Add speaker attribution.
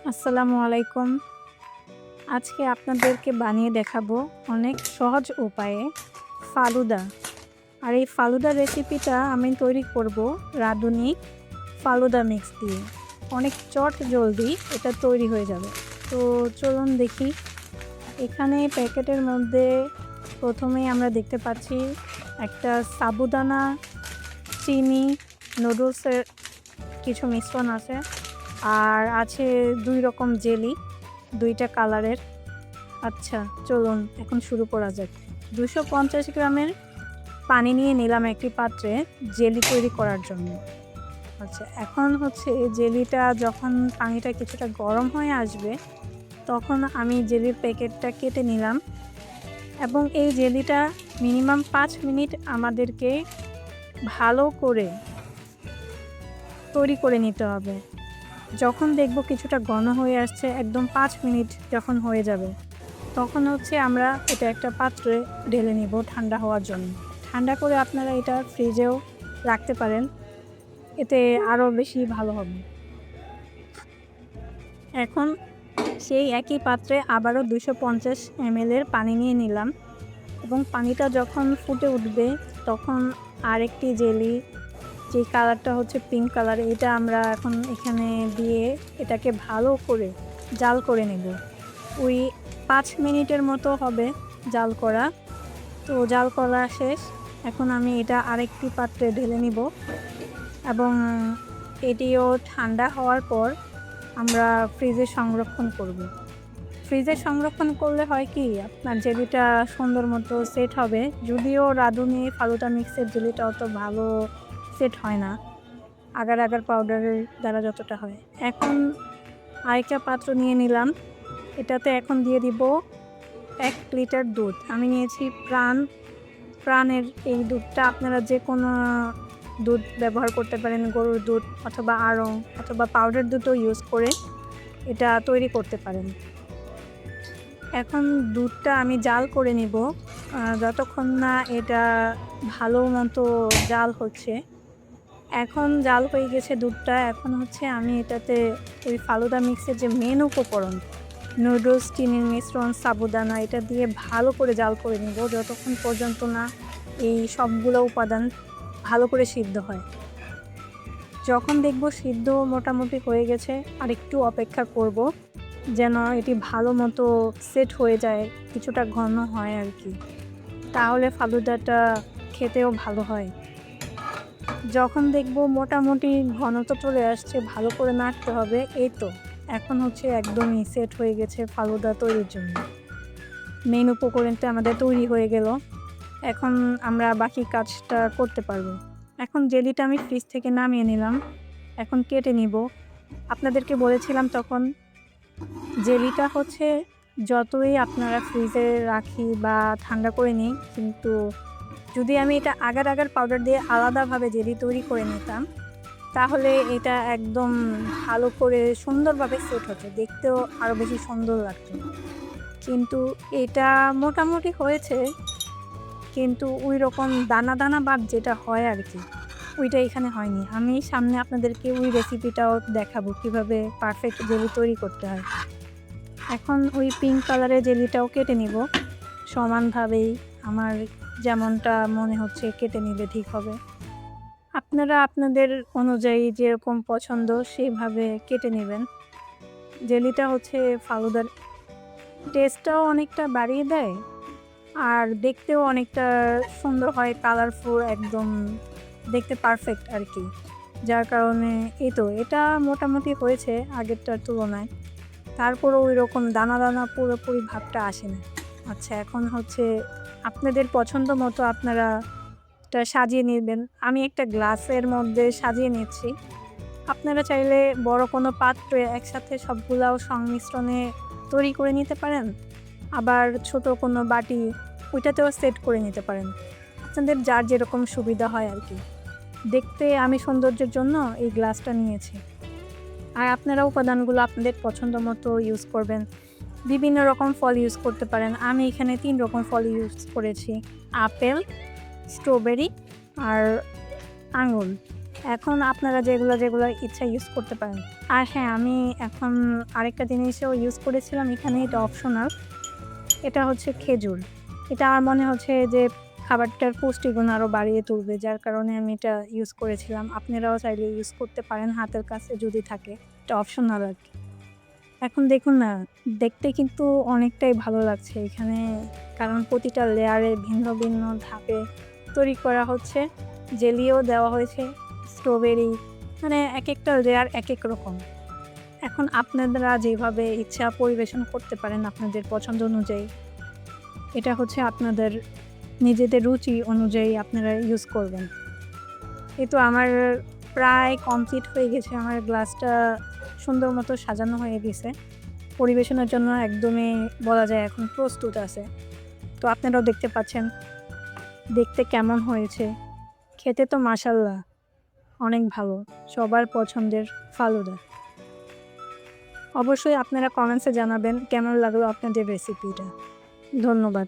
Speaker 1: আসসালামু আলাইকুম। আজকে আপনাদেরকে বানিয়ে দেখাবো অনেক সহজ উপায়ে ফালুদা। আর এই ফালুদা রেসিপিটা আমি তৈরি করব রাঁধুনি ফালুদা মিক্স দিয়ে। অনেক জলদি এটা তৈরি হয়ে যাবে। তো চলুন দেখি। এখানে প্যাকেটের মধ্যে প্রথমেই আমরা দেখতে পাচ্ছি একটা সাবুদানা, চিনি, নুডলসের কিছু মিশ্রণ আছে। আর আছে ২ রকম জেলি, ২টা কালারের। আচ্ছা, চলুন এখন শুরু করা যাক। ২৫০ গ্রামের পানি নিয়ে নিলাম একটি পাত্রে জেলি তৈরি করার জন্য। আচ্ছা, এখন হচ্ছে জেলিটা যখন পানিটা কিছুটা গরম হয়ে আসবে, তখন আমি জেলির প্যাকেটটা কেটে নিলাম এবং এই জেলিটা মিনিমাম ৫ মিনিট আমাদেরকে ভালো করে তৈরি করে নিতে হবে। যখন দেখব কিছুটা ঘন হয়ে আসছে, একদম ৫ মিনিট যখন হয়ে যাবে, তখন হচ্ছে আমরা এটা একটা পাত্রে ঢেলে নিব ঠান্ডা হওয়ার জন্য। ঠান্ডা করে আপনারা এটা ফ্রিজেও রাখতে পারেন, এতে আরও বেশি ভালো হবে। এখন সেই একই পাত্রে আবারও ২৫০ ml এর পানি নিয়ে নিলাম এবং পানিটা যখন ফুটে উঠবে, তখন আরেকটি জেলি, যে কালারটা হচ্ছে পিঙ্ক কালার, এটা আমরা এখন এখানে দিয়ে এটাকে ভালো করে জাল করে নেব। ওই ৫ মিনিটের মতো হবে জাল করা। তো জাল করা শেষ। এখন আমি এটা আরেকটি পাত্রে ঢেলে নিব এবং এটিও ঠান্ডা হওয়ার পর আমরা ফ্রিজে সংরক্ষণ করব। ফ্রিজে সংরক্ষণ করলে হয় কি, আপনার জেলিটা সুন্দর মতো সেট হবে। যদিও রাঁধুনি ফালুদা মিক্সের জেলিটা অত ভালো সেট হয় না আগার আগার পাউডারের দ্বারা যতটা হয়। এখন আরেকটা পাত্র নিয়ে নিলাম। এটাতে এখন দিয়ে দিব ১ লিটার দুধ। আমি নিয়েছি প্রাণের এই দুধটা। আপনারা যে কোনো দুধ ব্যবহার করতে পারেন, গরুর দুধ অথবা আড়ং অথবা পাউডার দুধও ইউজ করে এটা তৈরি করতে পারেন। এখন দুধটা আমি জাল করে নিব যতক্ষণ না এটা ভালো মতো জাল হচ্ছে। এখন জাল হয়ে গেছে দুধটা। এখন হচ্ছে আমি এটাতে ওই ফালুদা মিক্সের যে মেন উপকরণ, নুডলস, চিনির মিশ্রণ, সাবুদানা, এটা দিয়ে ভালো করে জাল করে নিব যতক্ষণ পর্যন্ত না এই সবগুলো উপাদান ভালো করে সিদ্ধ হয়। যখন দেখব সিদ্ধ মোটামুটি হয়ে গেছে, আর একটু অপেক্ষা করব যেন এটি ভালো মতো সেট হয়ে যায়, কিছুটা ঘন হয় আর কি। তাহলে ফালুদাটা খেতেও ভালো হয়। যখন দেখব মোটামুটি ঘনত্ব চলে আসছে, ভালো করে নাড়তে হবে। এই তো এখন হচ্ছে একদমই সেট হয়ে গেছে ফালুদা তৈরির জন্য। মেন উপকরণটা আমাদের তৈরি হয়ে গেল। এখন আমরা বাকি কাজটা করতে পারবো। এখন জেলিটা আমি ফ্রিজ থেকে নামিয়ে নিলাম। এখন কেটে নিব। আপনাদেরকে বলেছিলাম তখন, জেলিটা হচ্ছে যতই আপনারা ফ্রিজে রাখি বা ঠান্ডা করে নিই, কিন্তু যদি আমি এটা আগার পাউডার দিয়ে আলাদাভাবে জেলি তৈরি করে নিতাম, তাহলে এটা একদম ভালো করে সুন্দরভাবে সেট হতো, দেখতেও আরও বেশি সুন্দর লাগতো। কিন্তু এটা মোটামুটি হয়েছে, কিন্তু ওই রকম দানা দানা ভাব যেটা হয় আর কি, ওইটা এখানে হয়নি। আমি সামনে আপনাদেরকে ওই রেসিপিটাও দেখাবো কীভাবে পারফেক্ট জেলি তৈরি করতে হয়। এখন ওই পিঙ্ক কালারের জেলিটাও কেটে নিব সমানভাবেই। আমার যেমনটা মনে হচ্ছে কেটে নিলে ঠিক হবে। আপনারা আপনাদের অনুযায়ী যেরকম পছন্দ সেভাবে কেটে নেবেন। জেলিটা হচ্ছে ফালুদার টেস্টটাও অনেকটা বাড়িয়ে দেয়, আর দেখতেও অনেকটা সুন্দর হয়, কালারফুল, একদম দেখতে পারফেক্ট আর কি। যার কারণে এই তো এটা মোটামুটি হয়েছে আগেরটার তুলনায়। তারপরও ওই রকম দানা দানা পুরোপুরি ভাবটা আসে না। আচ্ছা, এখন হচ্ছে আপনাদের পছন্দ মতো আপনারা এটা সাজিয়ে নেবেন। আমি একটা গ্লাসের মধ্যে সাজিয়ে নিচ্ছি। আপনারা চাইলে বড় কোনো পাত্রে একসাথে সবগুলাও সংমিশ্রণে তৈরি করে নিতে পারেন, আবার ছোট কোনো বাটি ওইটাতেও সেট করে নিতে পারেন। আপনাদের যার যেরকম সুবিধা হয় আর কি। দেখতে আমি সৌন্দর্যের জন্য এই গ্লাসটা নিয়েছি। আর আপনারা উপাদানগুলো আপনাদের পছন্দ মতো ইউজ করবেন। বিভিন্ন রকম ফল ইউজ করতে পারেন। আমি এখানে ৩ রকম ফল ইউজ করেছি: আপেল, স্ট্রবেরি আর আঙুর। এখন আপনারা যেগুলো যেগুলো ইচ্ছা ইউজ করতে পারেন। আর হ্যাঁ, আমি এখন আরেকটা জিনিসও ইউজ করেছিলাম, এখানে এটা অপশনাল। এটা হচ্ছে খেজুর। এটা আমার মনে হচ্ছে যে খাবারটার পুষ্টিগুণ আরও বাড়িয়ে তুলবে, যার কারণে আমি এটা ইউজ করেছিলাম। আপনারাও চাইলে ইউজ করতে পারেন হাতের কাছে যদি থাকে, এটা অপশনাল আর কি। এখন দেখুন না, দেখতে কিন্তু অনেকটাই ভালো লাগছে এখানে, কারণ প্রতিটা লেয়ারে ভিন্ন ভিন্ন ধাপে তৈরি করা হচ্ছে। জেলিও দেওয়া হয়েছে, স্ট্রবেরি, মানে এক একটা লেয়ার এক এক রকম। এখন আপনারা যেভাবে ইচ্ছা পরিবেশন করতে পারেন আপনাদের পছন্দ অনুযায়ী। এটা হচ্ছে আপনাদের নিজেদের রুচি অনুযায়ী আপনারা ইউজ করবেন। এই তো আমার প্রায় কমপ্লিট হয়ে গেছে, আমার গ্লাসটা সুন্দর মতো সাজানো হয়ে গেছে, পরিবেশনের জন্য একদমই বলা যায় এখন প্রস্তুত আছে। তো আপনারাও দেখতে পাচ্ছেন দেখতে কেমন হয়েছে, খেতে তো মাশাআল্লাহ অনেক ভালো, সবার পছন্দের ফালুদা। অবশ্যই আপনারা কমেন্টসে জানাবেন কেমন লাগলো আপনাদের রেসিপিটা। ধন্যবাদ।